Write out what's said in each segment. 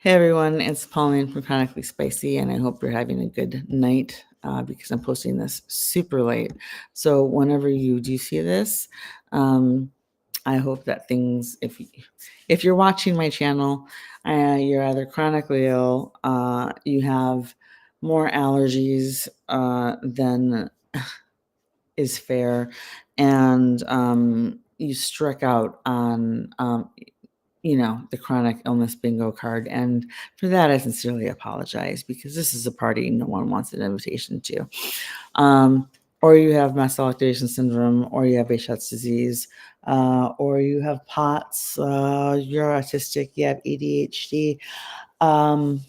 Hey everyone, it's Pauline from Chronically Spicy, and I hope you're having a good night because I'm posting this super late. So whenever you do see this, I hope that things, if you're watching my channel, you're either chronically ill, you have more allergies than is fair, and you struck out on the chronic illness bingo card. And for that, I sincerely apologize because this is a party no one wants an invitation to. Or you have mast cell syndrome, or you have Behçet's disease, or you have POTS, you're autistic, you have ADHD. I'm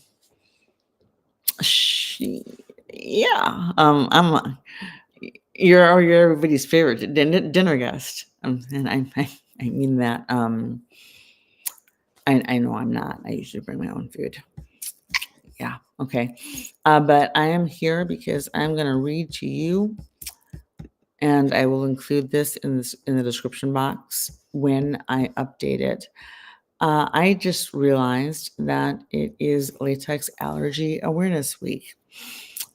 you're everybody's favorite dinner guest, and I mean that. I know I'm not. I usually bring my own food. Yeah, okay. But I am here because I'm going to read to you, and I will include this in the description box when I update it. I just realized that it is Latex Allergy Awareness Week.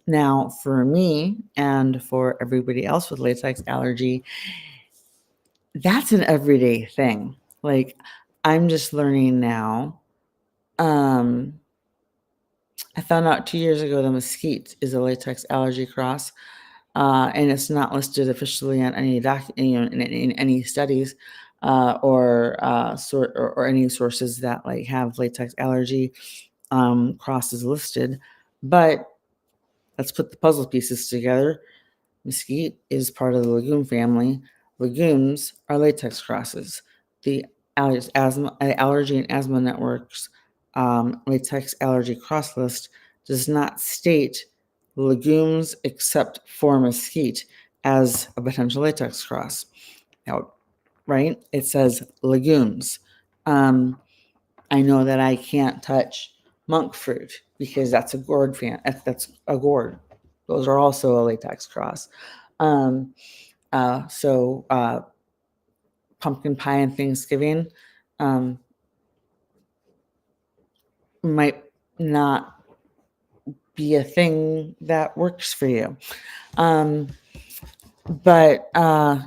Now, for me and for everybody else with latex allergy, that's an everyday thing. Like, I'm just learning now. I found out 2 years ago the mesquite is a latex allergy cross, and it's not listed officially on any in any studies or any sources that like have latex allergy crosses listed. But let's put the puzzle pieces together. Mesquite is part of the legume family. Legumes are latex crosses. The Allergy and Asthma Network's latex allergy cross list does not state legumes except for mesquite as a potential latex cross. Now, right? It says legumes. I know that I can't touch monk fruit because that's a gourd fan. That's a gourd. Those are also a latex cross. So pumpkin pie and Thanksgiving might not be a thing that works for you. But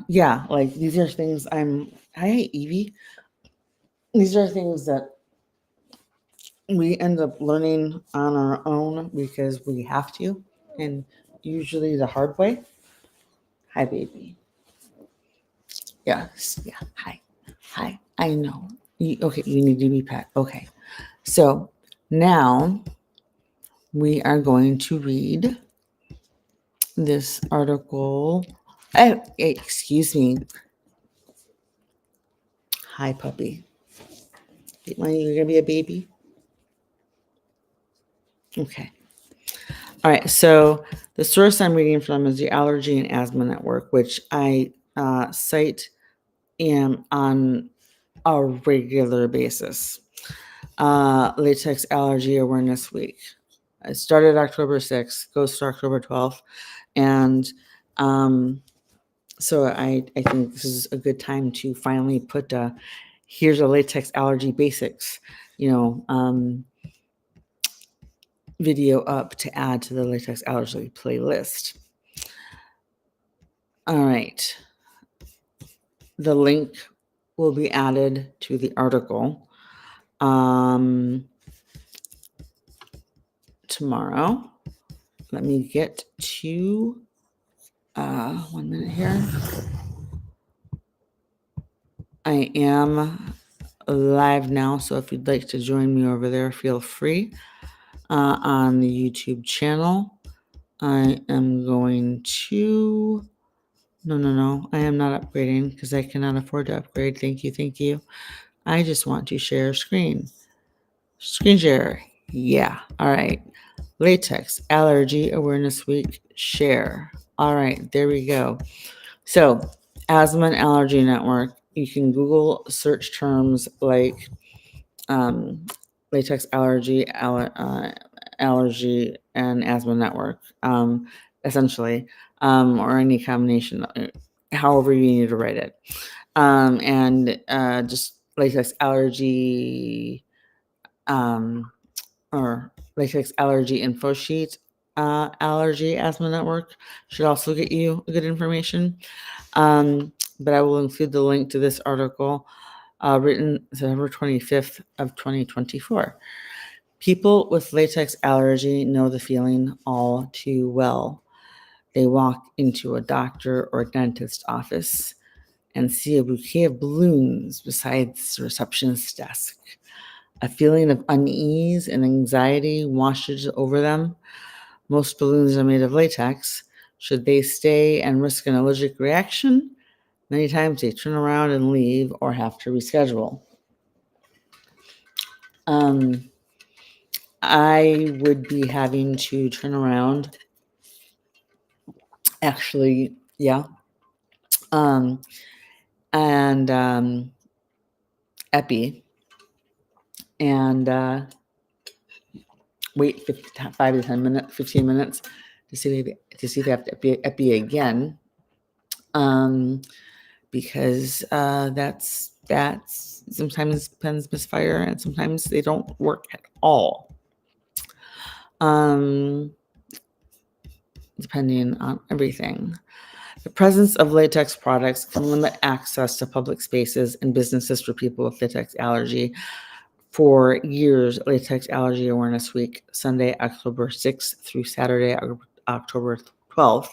yeah, like these are things hi Evie. These are things that we end up learning on our own because we have to, and usually the hard way. Hi, baby. Yes, yeah. Hi. I know. Okay, you need to be pet. Okay, so now we are going to read this article. Oh, excuse me. Hi, puppy. You're gonna be a baby. Okay. All right. So the source I'm reading from is the Allergy and Asthma Network, which I cite on a regular basis. Latex Allergy Awareness Week. It started October 6th, goes to October 12th. And so I think this is a good time to finally put here's a latex allergy basics, video up to add to the latex allergy playlist. All right. The link will be added to the article tomorrow. Let me get to 1 minute here. I am live now, so if you'd like to join me over there, feel free on the YouTube channel. I am going to... No. I am not upgrading because I cannot afford to upgrade. Thank you. I just want to share screen. Screen share. Yeah. All right. Latex Allergy Awareness Week. Share. All right. There we go. So, Asthma and Allergy Network. You can Google search terms like latex allergy, allergy, and asthma network, essentially, or any combination, however you need to write it. And just latex allergy or Latex Allergy Info Sheet, Allergy Asthma Network should also get you good information. But I will include the link to this article written September 25th of 2024. People with latex allergy know the feeling all too well. They walk into a doctor or dentist office and see a bouquet of balloons beside the receptionist's desk. A feeling of unease and anxiety washes over them. Most balloons are made of latex. Should they stay and risk an allergic reaction? Many times they turn around and leave or have to reschedule. I would be having to turn around. Actually, yeah. And epi and wait 5 to 10 minutes, 15 minutes to see if they have to epi again. Because that's sometimes pens misfire and sometimes they don't work at all. Depending on everything. The presence of latex products can limit access to public spaces and businesses for people with latex allergy. For years, Latex Allergy Awareness Week, Sunday, October 6th through Saturday, October 12th,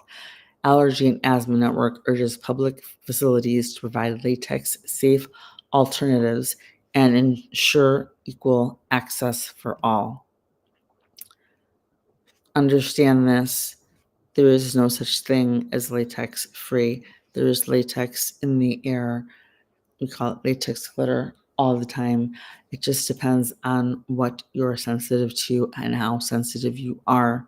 Allergy and Asthma Network urges public facilities to provide latex safe alternatives and ensure equal access for all. Understand this. There is no such thing as latex free. There is latex in the air. We call it latex glitter all the time. It just depends on what you're sensitive to and how sensitive you are.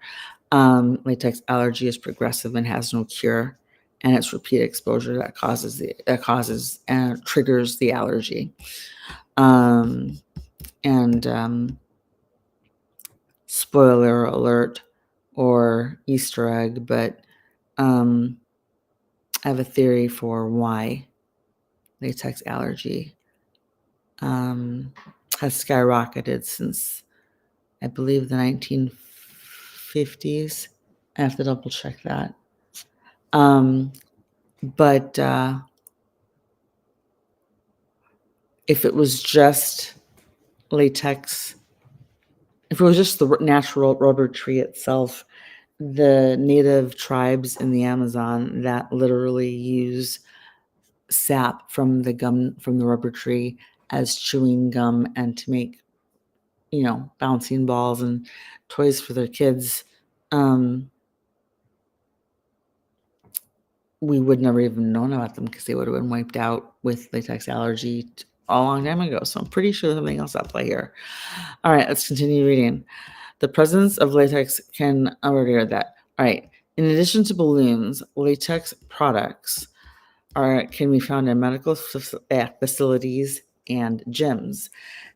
Latex allergy is progressive and has no cure, and it's repeat exposure that causes and triggers the allergy. Spoiler alert or Easter egg, but I have a theory for why latex allergy has skyrocketed since, I believe, the 1950s. I have to double check that. But if it was just latex, if it was just the natural rubber tree itself, the native tribes in the Amazon that literally use sap from the rubber tree as chewing gum and to make, bouncing balls and toys for their kids, we would never even known about them because they would have been wiped out with latex allergy a long time ago. So I'm pretty sure there's something else at play here. All right, let's continue reading. The presence of latex can already read that. All right. In addition to balloons, latex products can be found in medical facilities and gyms.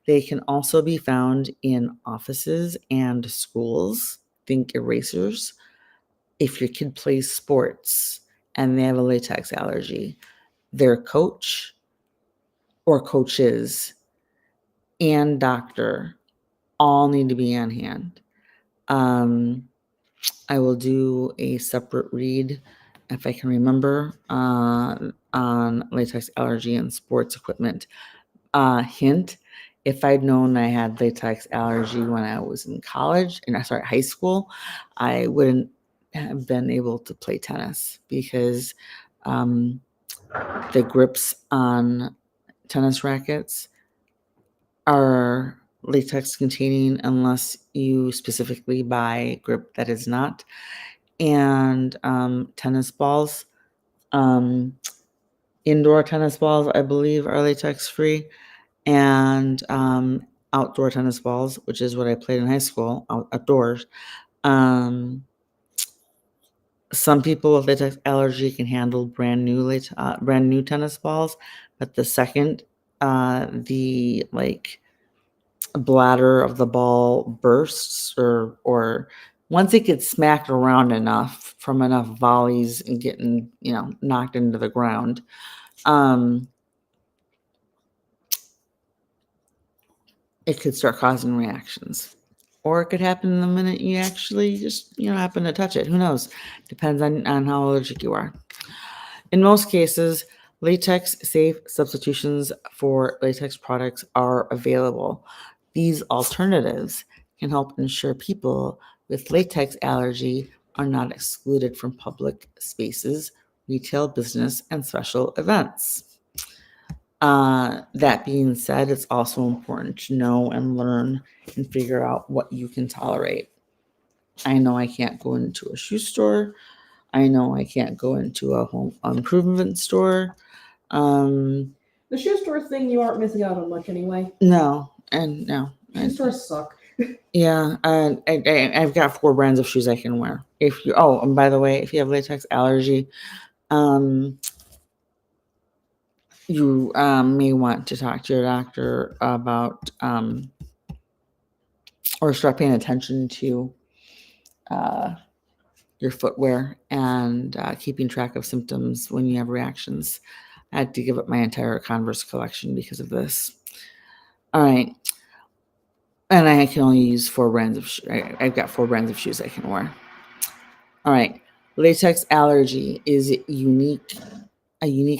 They can also be found in offices and schools. Think erasers. If your kid plays sports and they have a latex allergy, their coach or coaches and doctor all need to be on hand. I will do a separate read, if I can remember, on latex allergy and sports equipment. Hint, if I'd known I had latex allergy when I was in college, high school, I wouldn't have been able to play tennis because the grips on tennis rackets are latex containing unless you specifically buy grip that is not. And tennis balls, indoor tennis balls, I believe, are latex free. And outdoor tennis balls, which is what I played in high school, outdoors. Some people with latex allergy can handle brand new tennis balls, but the second the bladder of the ball bursts, or once it gets smacked around enough from enough volleys and getting knocked into the ground, it could start causing reactions. or it could happen the minute you actually just, happen to touch it. Who knows? Depends on how allergic you are. In most cases, latex safe substitutions for latex products are available. These alternatives can help ensure people with latex allergy are not excluded from public spaces, retail business, and special events. That being said, it's also important to know and learn and figure out what you can tolerate. I know I can't go into a shoe store. I know I can't go into a home improvement store. The shoe store thing, you aren't missing out on much anyway. No. Shoe stores suck. Yeah, I've got 4 brands of shoes I can wear. And by the way, if you have latex allergy, you may want to talk to your doctor about or start paying attention to your footwear and keeping track of symptoms when you have reactions. I had to give up my entire Converse collection because of this. All right. And I can only use 4 brands of I've got 4 brands of shoes I can wear. All right. Latex allergy is a unique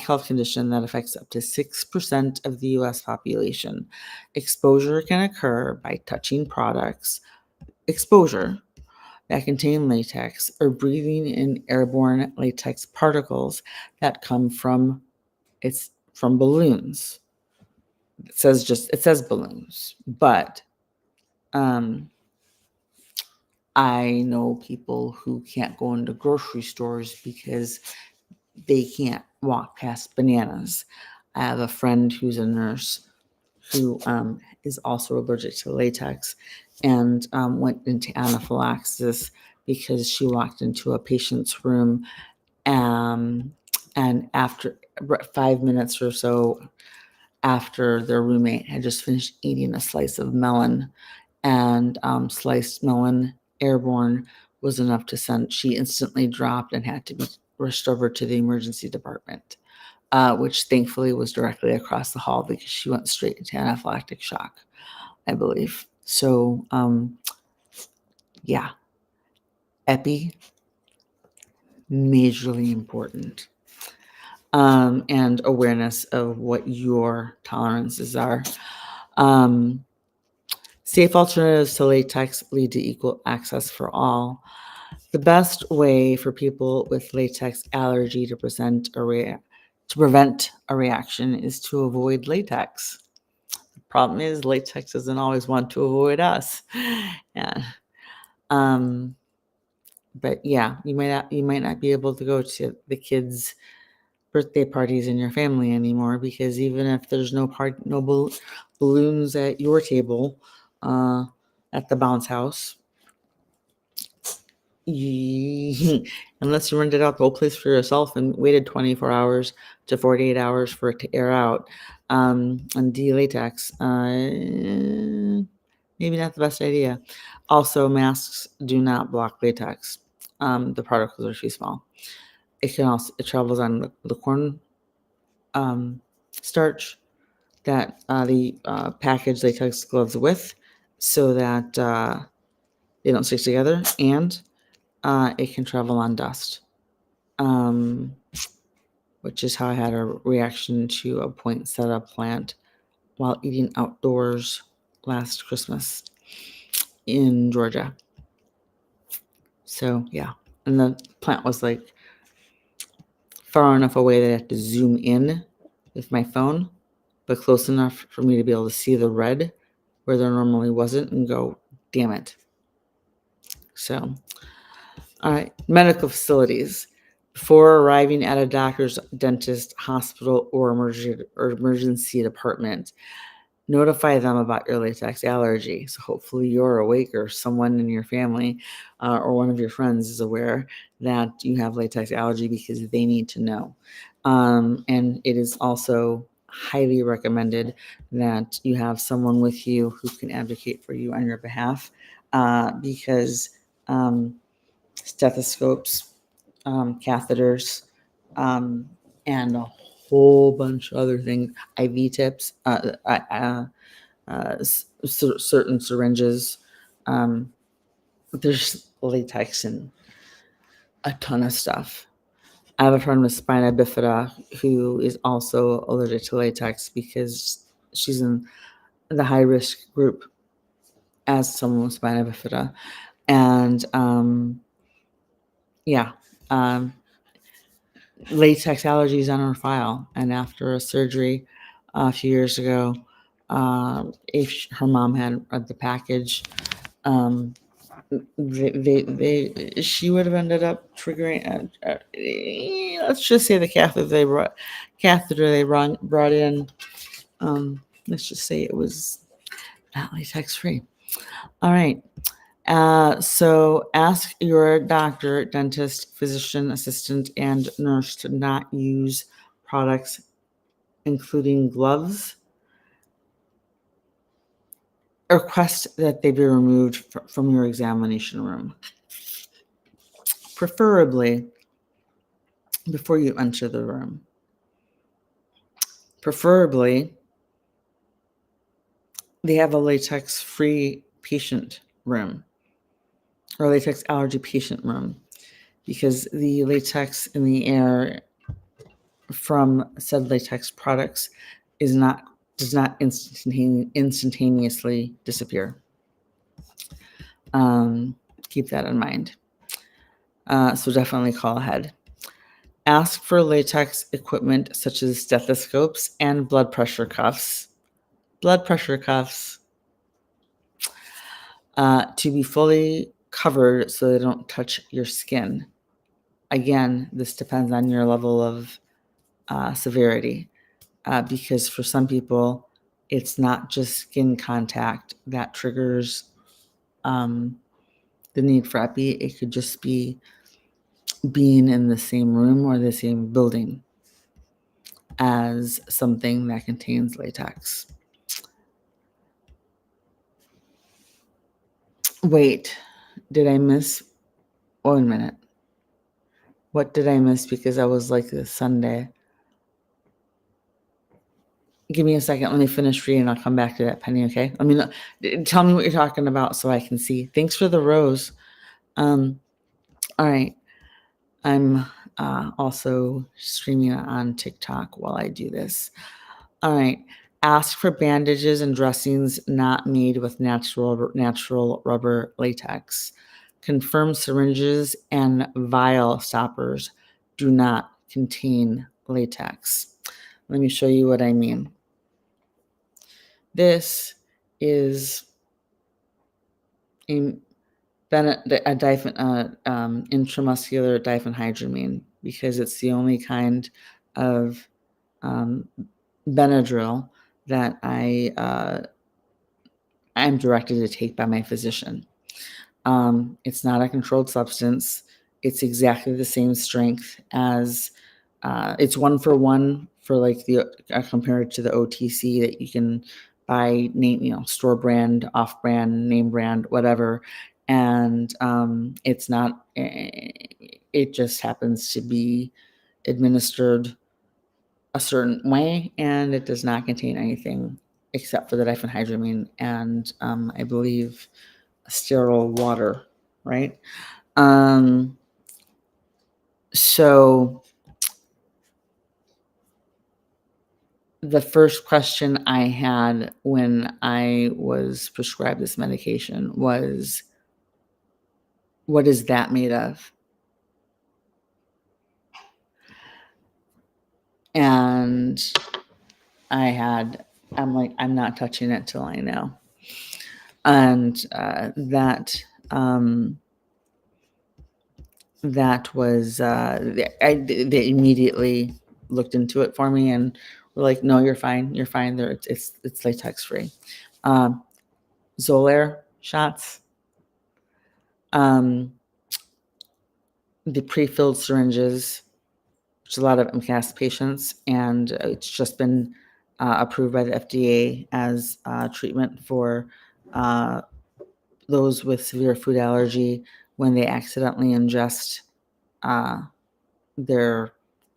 health condition that affects up to 6% of the US population. Exposure can occur by touching products, that contain latex, or breathing in airborne latex particles that come from balloons. It says balloons, but I know people who can't go into grocery stores because they can't walk past bananas. I have a friend who's a nurse who is also allergic to latex and went into anaphylaxis because she walked into a patient's room and after 5 minutes or so after their roommate had just finished eating a slice of melon, and sliced melon airborne was enough to send, she instantly dropped and had to be rushed over to the emergency department, which thankfully was directly across the hall because she went straight into anaphylactic shock, I believe. So, yeah, epi, majorly important. And awareness of what your tolerances are. Safe alternatives to latex lead to equal access for all. The best way for people with latex allergy to prevent a reaction is to avoid latex. The problem is latex doesn't always want to avoid us. Yeah. But yeah, you might not be able to go to the kids' birthday parties in your family anymore because even if there's no balloons at your table at the bounce house, unless you rented out the whole place for yourself and waited 24 hours to 48 hours for it to air out and de-latex, maybe not the best idea. Also, masks do not block latex. The particles are too small. It travels on the corn starch that the package latex gloves with, so that they don't stick together, and it can travel on dust, which is how I had a reaction to a poinsettia plant while eating outdoors last Christmas in Georgia. So yeah, and the plant was like far enough away that I had to zoom in with my phone, but close enough for me to be able to see the red where there normally wasn't and go, damn it. So, all right, medical facilities. Before arriving at a doctor's, dentist, hospital, or emergency department, notify them about your latex allergy. So hopefully you're awake or someone in your family or one of your friends is aware that you have latex allergy because they need to know. And it is also highly recommended that you have someone with you who can advocate for you on your behalf because stethoscopes, catheters, and a whole bunch of other things, IV tips, certain syringes, There's latex in a ton of stuff. I have a friend with spina bifida who is also allergic to latex because she's in the high risk group as someone with spina bifida. And yeah, latex allergies on her file. And after a surgery a few years ago, if her mom had read the package, she would have ended up triggering. Let's just say the catheter they brought in. Let's just say it was not latex free. All right. So ask your doctor, dentist, physician assistant, and nurse to not use products including gloves. Request that they be removed from your examination room, preferably before you enter the room. Preferably, they have a latex-free patient room or latex allergy patient room, because the latex in the air from said latex products does not instantaneously disappear. Keep that in mind. So definitely call ahead. Ask for latex equipment such as stethoscopes and blood pressure cuffs. Blood pressure cuffs to be fully covered so they don't touch your skin. Again, this depends on your level of severity, because for some people, it's not just skin contact that triggers the need for epi. It could just be being in the same room or the same building as something that contains latex. Wait, did I miss? 1 minute. What did I miss because I was like this Sunday? Give me a second. Let me finish reading. I'll come back to that, Penny, okay? I mean, tell me what you're talking about so I can see. Thanks for the rose. All right. I'm also streaming on TikTok while I do this. All right. Ask for bandages and dressings not made with natural rubber latex. Confirm syringes and vial stoppers do not contain latex. Let me show you what I mean. This is a intramuscular diphenhydramine, because it's the only kind of Benadryl that I'm directed to take by my physician. It's not a controlled substance. It's exactly the same strength as it's 1-for-1 for like the compared to the OTC that you can buy, name, store brand, off brand, name brand, whatever. And it's not. It just happens to be administered a certain way, and it does not contain anything except for the diphenhydramine and I believe sterile water, right? So the first question I had when I was prescribed this medication was, what is that made of? And I'm like, I'm not touching it till I know. And that was they immediately looked into it for me and were like, no, you're fine, there, it's latex free. Xolair shots, the pre-filled syringes, which a lot of MCAS patients, and it's just been approved by the FDA as treatment for those with severe food allergy when they accidentally ingest their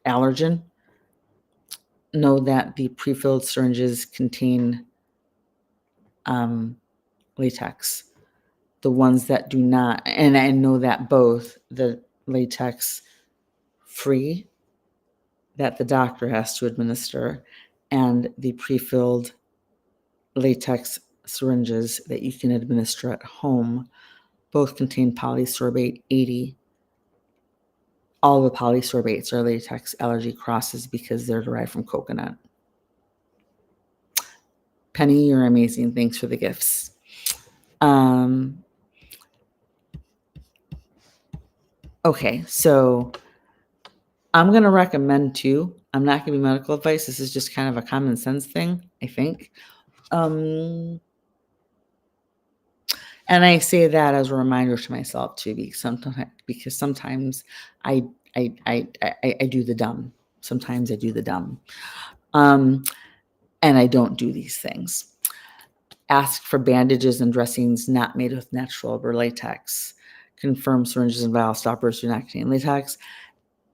allergen. Know that the pre-filled syringes contain latex. the ones that do not, and I know that both the latex free that the doctor has to administer and the pre-filled latex syringes that you can administer at home both contain polysorbate 80. All the polysorbates are latex allergy crosses because they're derived from coconut. Penny, you're amazing. Thanks for the gifts. Okay, so I'm going to recommend too. I'm not giving medical advice. This is just kind of a common sense thing, I think. And I say that as a reminder to myself too, because sometimes I do the dumb. Sometimes I do the dumb. And I don't do these things. Ask for bandages and dressings not made with natural rubber latex. Confirm syringes and vial stoppers do not contain latex.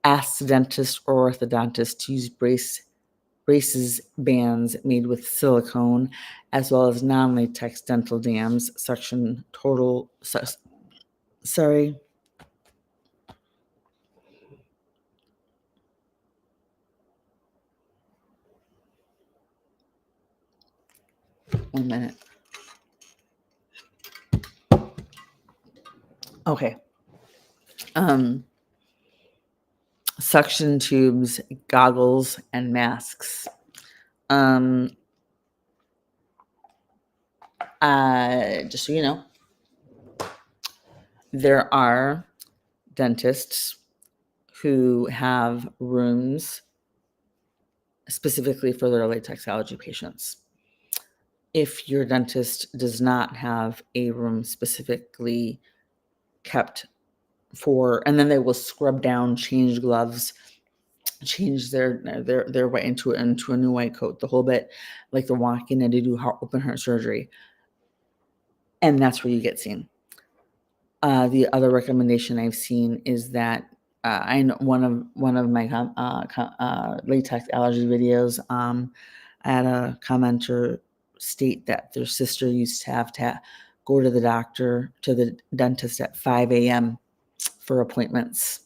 Ask the dentist or orthodontist to use braces bands made with silicone, as well as non-latex dental dams. Section total. Sorry. One minute. Okay. Suction tubes, goggles, and masks. Just so you know, there are dentists who have rooms specifically for their latex allergy patients. If your dentist does not have a room specifically kept for, and then they will scrub down, change gloves, change their white into a new white coat, the whole bit, like they're walking in to do open heart surgery, and that's where you get seen. The other recommendation I've seen is that I know one of my latex allergy videos. I had a commenter state that their sister used to have to go to the dentist at 5 a.m. for appointments.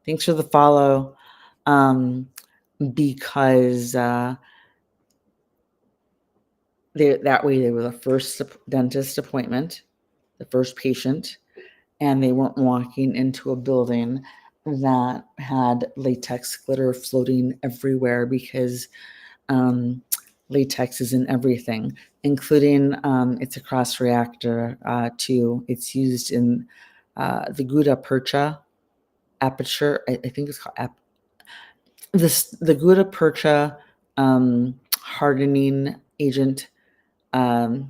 Thanks for the follow. Because that way they were the first dentist appointment, the first patient, and they weren't walking into a building that had latex glitter floating everywhere because latex is in everything, including it's a cross reactor too. It's used in the gutta percha aperture. I think it's called the gutta percha hardening agent that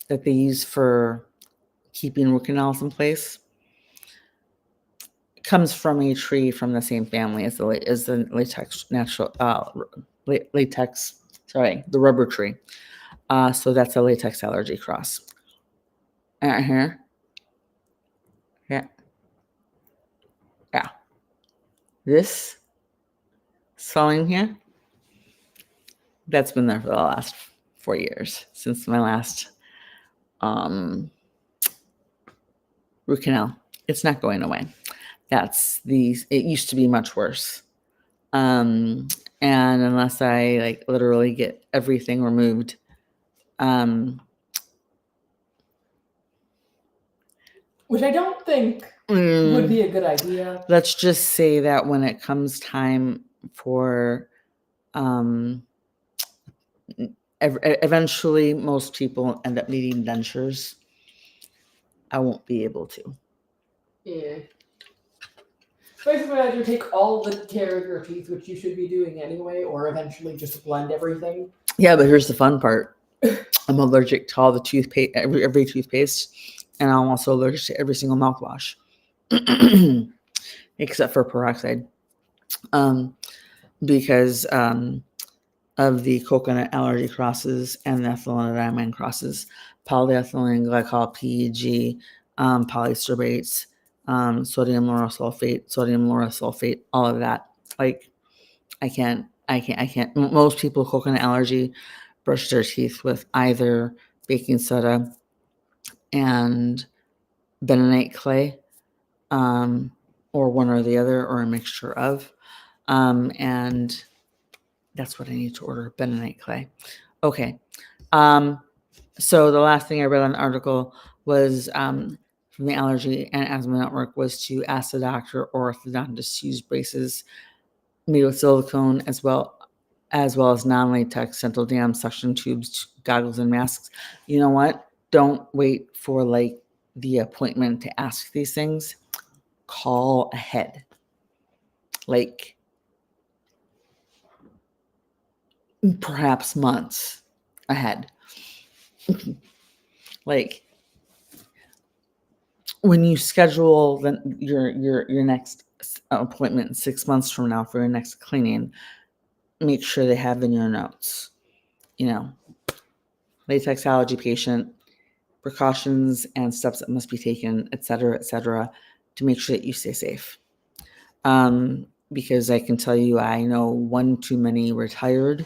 they use for keeping root canals in place. Comes from a tree from the same family as the latex latex. Sorry, the rubber tree. So that's a latex allergy cross. Here. Yeah. Yeah. This swelling here, that's been there for the last 4 years since my last root canal. It's not going away. It used to be much worse. And unless I literally get everything removed, which I don't think would be a good idea. Let's just say that when it comes time for, eventually most people end up needing dentures. I won't be able to. Yeah. Basically, I do take all the care of your teeth, which you should be doing anyway, or eventually just blend everything. Yeah, but here's the fun part. I'm allergic to all the toothpaste, every toothpaste, and I'm also allergic to every single mouthwash, except for peroxide, because of the coconut allergy crosses and the ethylene crosses, polyethylene glycol, PEG, polysorbates, sodium lauryl sulfate, all of that. I can't. Most people with coconut allergy brush their teeth with either baking soda and bentonite clay, or one or the other, or a mixture of. And that's what I need to order, bentonite clay. Okay. So the last thing I read on the article was from the Allergy and Asthma Network was to ask the doctor or orthodontist to use braces made with silicone as well as non-latex central dam suction tubes, goggles, and masks. You know what? Don't wait for like the appointment to ask these things. Call ahead. Like perhaps months ahead. Like when you schedule your next appointment 6 months from now for your next cleaning, make sure they have in your notes, latex allergy patient, precautions and steps that must be taken, et cetera, to make sure that you stay safe. Because I can tell you, I know one too many retired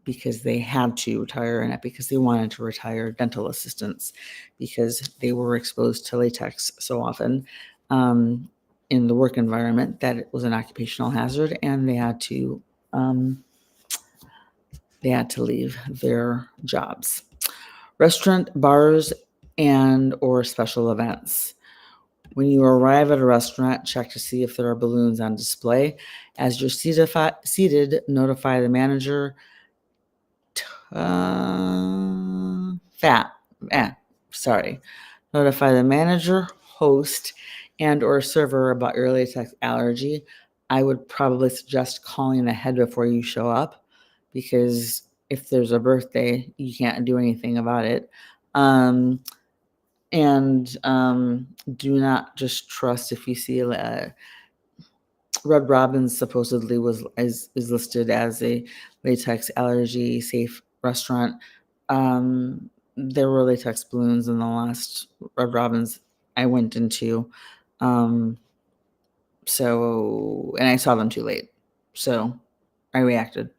because they had to retire, and not because they wanted to retire, dental assistants, because they were exposed to latex so often in the work environment that it was an occupational hazard, and they had to leave their jobs. Restaurant, bars, and or special events. When you arrive at a restaurant, check to see if there are balloons on display. As you're seated, notify the manager. Notify the manager, host, and or server about your latex allergy. I would probably suggest calling ahead before you show up, because if there's a birthday, you can't do anything about it. Do not just trust if you see Red Robin's supposedly is listed as a latex allergy safe restaurant. There were latex balloons in the last Red Robin's I went into. And I saw them too late. So I reacted.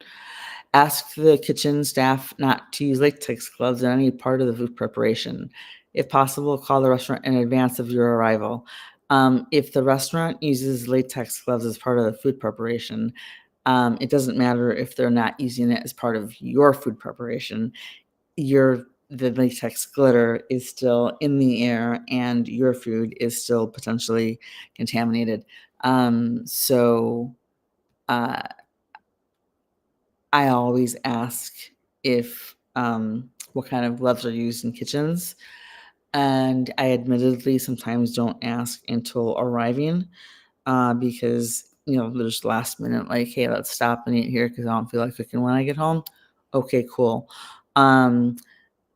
Ask the kitchen staff not to use latex gloves in any part of the food preparation. If possible, call the restaurant in advance of your arrival. If the restaurant uses latex gloves as part of the food preparation, it doesn't matter if they're not using it as part of your food preparation. The latex glitter is still in the air, and your food is still potentially contaminated. I always ask if what kind of gloves are used in kitchens, and I admittedly sometimes don't ask until arriving, because there's last minute like, hey, let's stop and eat here because I don't feel like cooking when I get home. Okay, cool.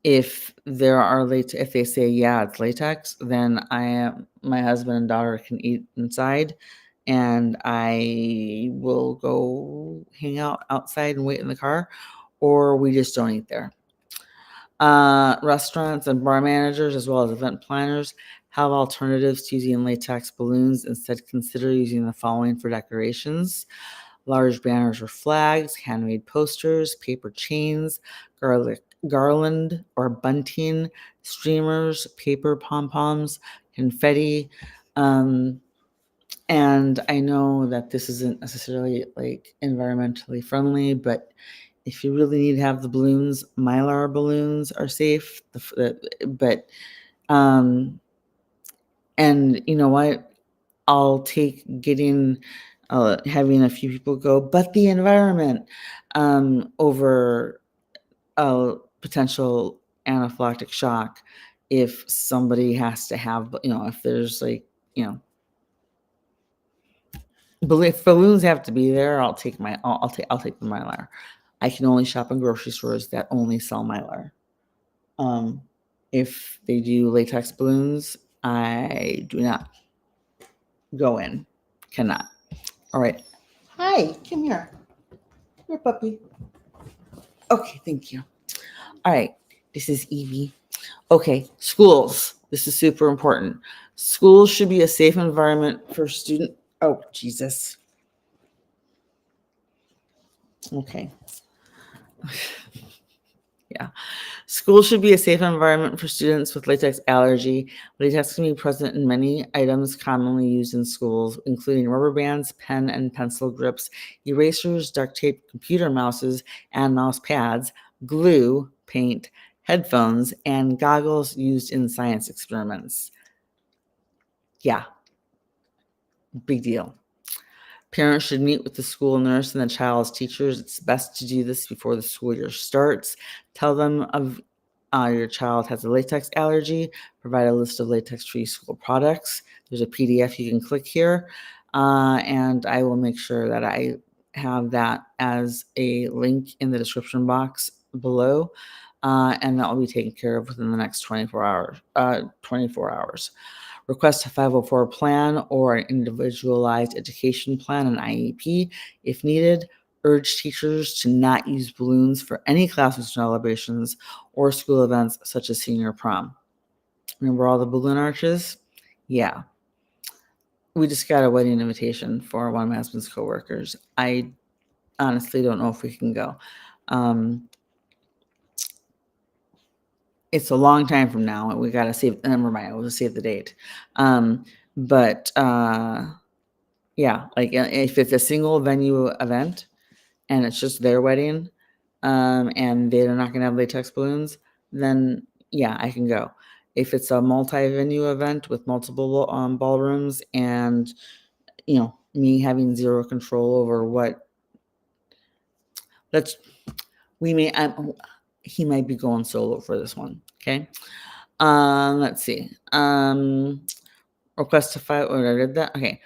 If if they say yeah, it's latex, then my husband and daughter can eat inside, and I will go hang out outside and wait in the car, or we just don't eat there. Restaurants and bar managers, as well as event planners, have alternatives to using latex balloons. Instead, consider using the following for decorations: large banners or flags, handmade posters, paper chains, garland or bunting, streamers, paper pom-poms, confetti. And I know that this isn't necessarily like environmentally friendly, but if you really need to have the balloons, Mylar balloons are safe. But and you know what? I'll take having a few people go, but the environment over a potential anaphylactic shock if somebody has to have, if there's like, if balloons have to be there, I'll take the Mylar. I can only shop in grocery stores that only sell Mylar. If they do latex balloons, I do not go in. Cannot. All right. Hi, come here. Here, puppy. Okay, thank you. All right. This is Evie. Okay, schools. This is super important. Schools should be a safe environment for students. Oh, Jesus. Okay. Yeah. School should be a safe environment for students with latex allergy. Latex can be present in many items commonly used in schools, including rubber bands, pen and pencil grips, erasers, duct tape, computer mouses and mouse pads, glue, paint, headphones, and goggles used in science experiments. Yeah, big deal. Parents should meet with the school nurse and the child's teachers. It's best to do this before the school year starts. Tell them of your child has a latex allergy. Provide a list of latex-free school products. There's a PDF you can click here, and I will make sure that I have that as a link in the description box below, and that will be taken care of within the next 24 hours. 24 hours. Request a 504 plan or an individualized education plan, an IEP, if needed. Urge teachers to not use balloons for any classroom celebrations or school events such as senior prom. Remember all the balloon arches? Yeah. We just got a wedding invitation for one of my husband's coworkers. I honestly don't know if we can go. It's a long time from now. We got to save, never mind, we'll just save the date. Yeah, like if it's a single venue event and it's just their wedding, and they're not gonna have latex balloons, then yeah, I can go. If it's a multi-venue event with multiple ballrooms and me having zero control over what, let's we may he might be going solo for this one. Okay. Let's see. Request to file. Oh, I did that. Okay.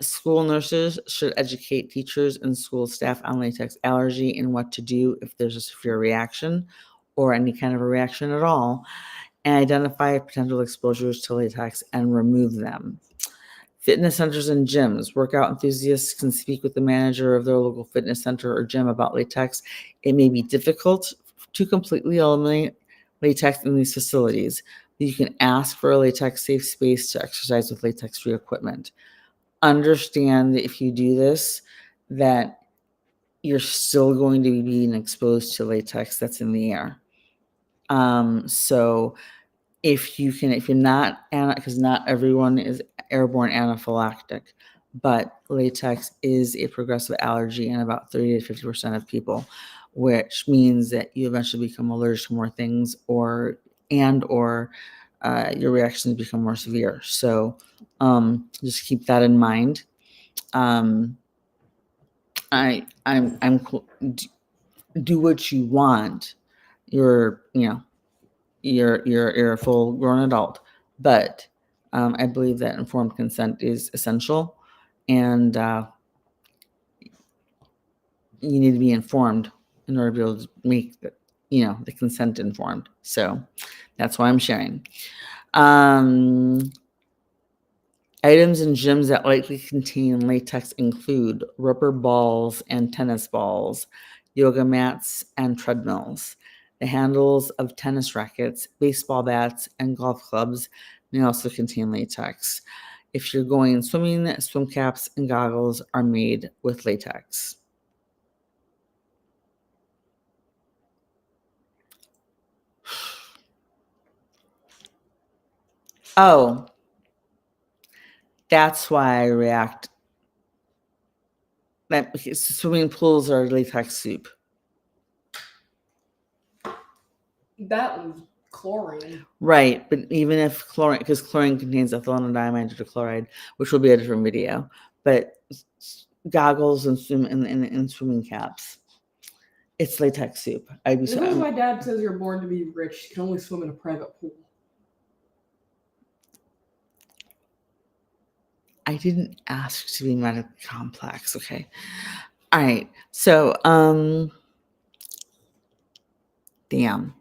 School nurses should educate teachers and school staff on latex allergy and what to do if there's a severe reaction or any kind of a reaction at all, and identify potential exposures to latex and remove them. Fitness centers and gyms. Workout enthusiasts can speak with the manager of their local fitness center or gym about latex. It may be difficult to completely eliminate latex in these facilities. You can ask for a latex safe space to exercise with latex free equipment. Understand that if you do this, that you're still going to be being exposed to latex that's in the air. So if you're not, because not everyone is airborne anaphylactic, but latex is a progressive allergy in about 30 to 50% of people, which means that you eventually become allergic to more things, or your reactions become more severe. So just keep that in mind. I'm cool. Do what you want. You're a full grown adult, but I believe that informed consent is essential, and you need to be informed in order to be able to make the consent informed. So that's why I'm sharing. Items in gyms that likely contain latex include rubber balls and tennis balls, yoga mats, and treadmills. The handles of tennis rackets, baseball bats, and golf clubs may also contain latex. If you're going swimming, swim caps and goggles are made with latex. Oh, that's why I react. That swimming pools are latex soup. That was chlorine. Right, but even if chlorine, because chlorine contains ethylene chloride, which will be a different video, but goggles and swimming caps, it's latex soup. As long as my dad says you're born to be rich, you can only swim in a private pool. I didn't ask to be medically complex, okay? All right, so, damn.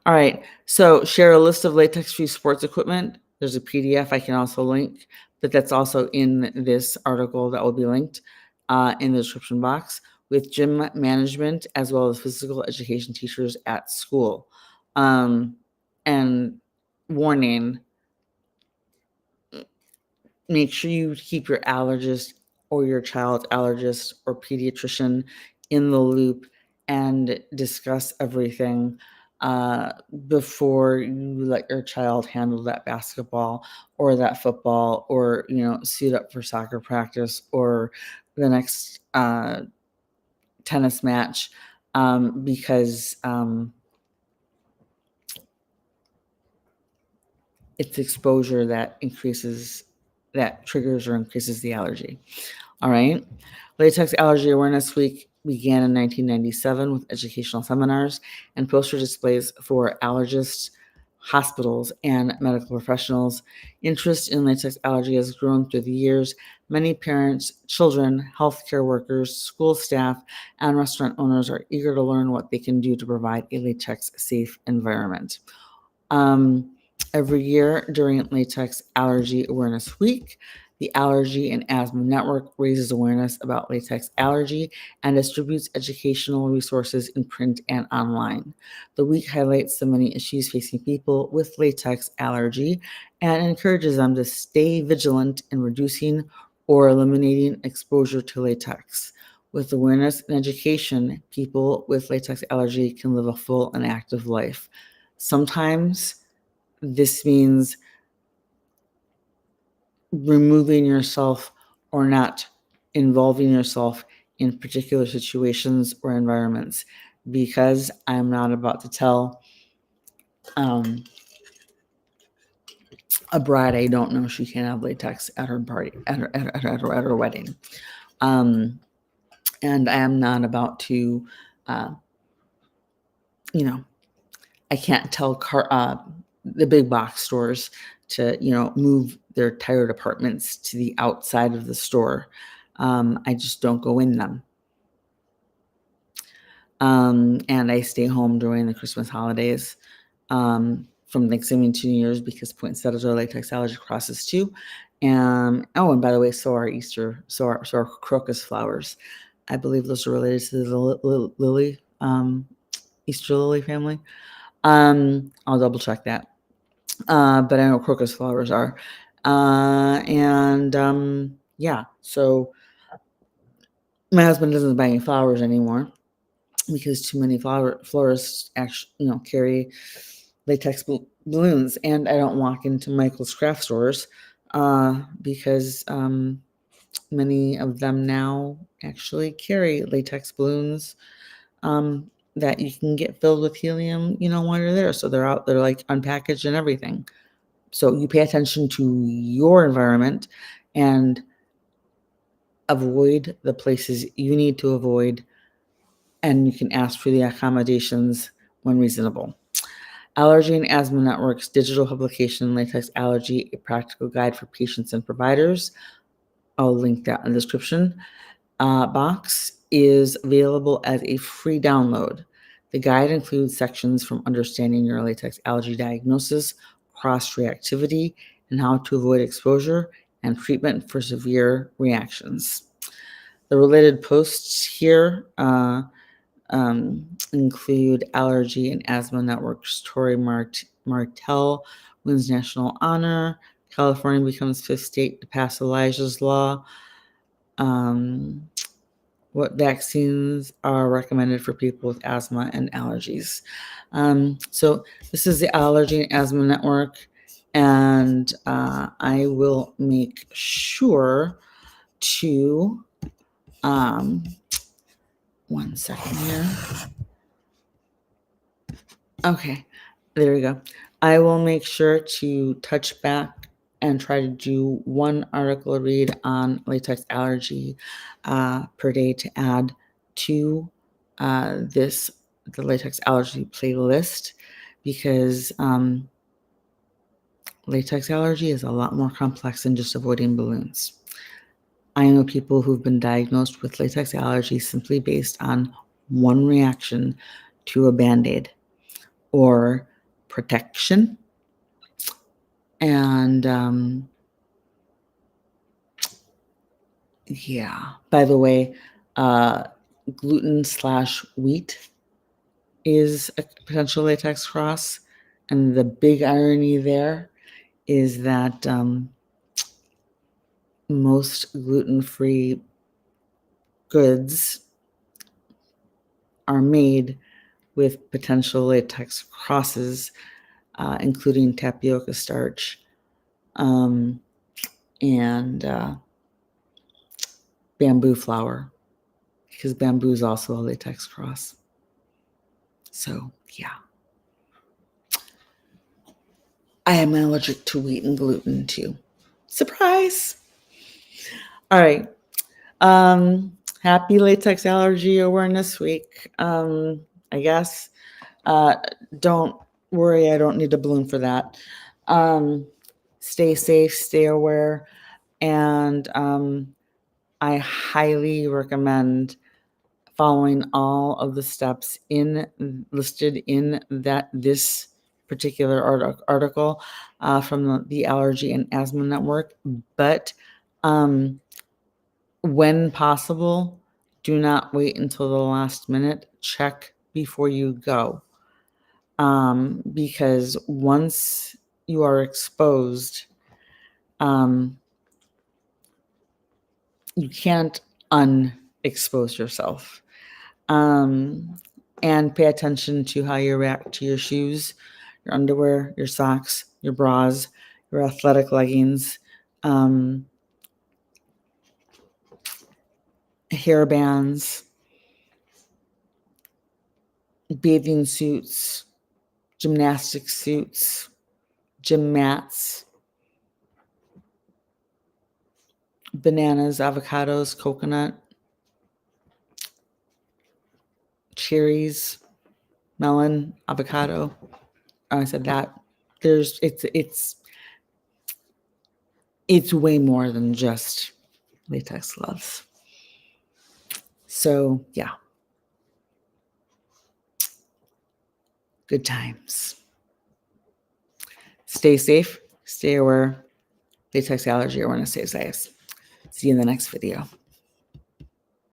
All right, so share a list of latex-free sports equipment. There's a PDF I can also link, but that's also in this article that will be linked in the description box, with gym management as well as physical education teachers at school. And warning, make sure you keep your allergist or your child's allergist or pediatrician in the loop and discuss everything before you let your child handle that basketball or that football, or suit up for soccer practice or the next tennis match, because it's exposure that triggers or increases the allergy. All right. Latex Allergy Awareness Week began in 1997 with educational seminars and poster displays for allergists, hospitals, and medical professionals. Interest in latex allergy has grown through the years. Many parents, children, healthcare workers, school staff, and restaurant owners are eager to learn what they can do to provide a latex safe environment. Every year during Latex Allergy Awareness Week, the Allergy and Asthma Network raises awareness about latex allergy and distributes educational resources in print and online. The week highlights the many issues facing people with latex allergy and encourages them to stay vigilant in reducing or eliminating exposure to latex. With awareness and education, people with latex allergy can live a full and active life. Sometimes this means removing yourself or not involving yourself in particular situations or environments, because I'm not about to tell a bride I don't know she can't have latex at her party, at her wedding. And I am not about to, I can't tell the big box stores to, move their tire departments to the outside of the store. I just don't go in them. And I stay home during the Christmas holidays, from Thanksgiving to New Year's, because poinsettias are latex allergy crosses too. And by the way, so are crocus flowers. I believe those are related to the lily, Easter lily family. I'll double check that. But I know crocus flowers are. Yeah, so my husband doesn't buy any flowers anymore because too many florists actually, carry latex balloons, and I don't walk into Michael's craft stores because many of them now actually carry latex balloons that you can get filled with helium, while you're there. So they're like unpackaged and everything. So you pay attention to your environment and avoid the places you need to avoid, and you can ask for the accommodations when reasonable. Allergy and Asthma Network's digital publication, Latex Allergy, A Practical Guide for Patients and Providers, I'll link that in the description box, is available as a free download. The guide includes sections from understanding your latex allergy diagnosis, cross-reactivity, and how to avoid exposure and treatment for severe reactions. The related posts here include Allergy and Asthma Network's Tori Martell wins national honor. California becomes fifth state to pass Elijah's Law. What vaccines are recommended for people with asthma and allergies. So this is the Allergy and Asthma Network, and I will make sure to, one second here. Okay, there we go. I will make sure to touch back and try to do one article read on latex allergy per day to add to the latex allergy playlist, because latex allergy is a lot more complex than just avoiding balloons. I know people who've been diagnosed with latex allergy simply based on one reaction to a Band-Aid or protection. And yeah, by the way, gluten/wheat is a potential latex cross. And the big irony there is that most gluten-free goods are made with potential latex crosses, including tapioca starch and bamboo flour, because bamboo is also a latex cross. So, yeah. I am allergic to wheat and gluten too. Surprise! All right. Happy Latex Allergy Awareness Week. I guess. Don't worry, I don't need a balloon for that. Stay safe, stay aware, and I highly recommend following all of the steps listed in this particular article from the Allergy and Asthma Network. But when possible, do not wait until the last minute. Check before you go. Because once you are exposed, you can't unexpose yourself. And pay attention to how you react to your shoes, your underwear, your socks, your bras, your athletic leggings, hair bands, bathing suits, gymnastic suits, gym mats, bananas, avocados, coconut, cherries, melon, avocado. I said that. It's way more than just latex gloves. So yeah. Good times. Stay safe, stay aware. Latex allergy awareness stays safe. See you in the next video.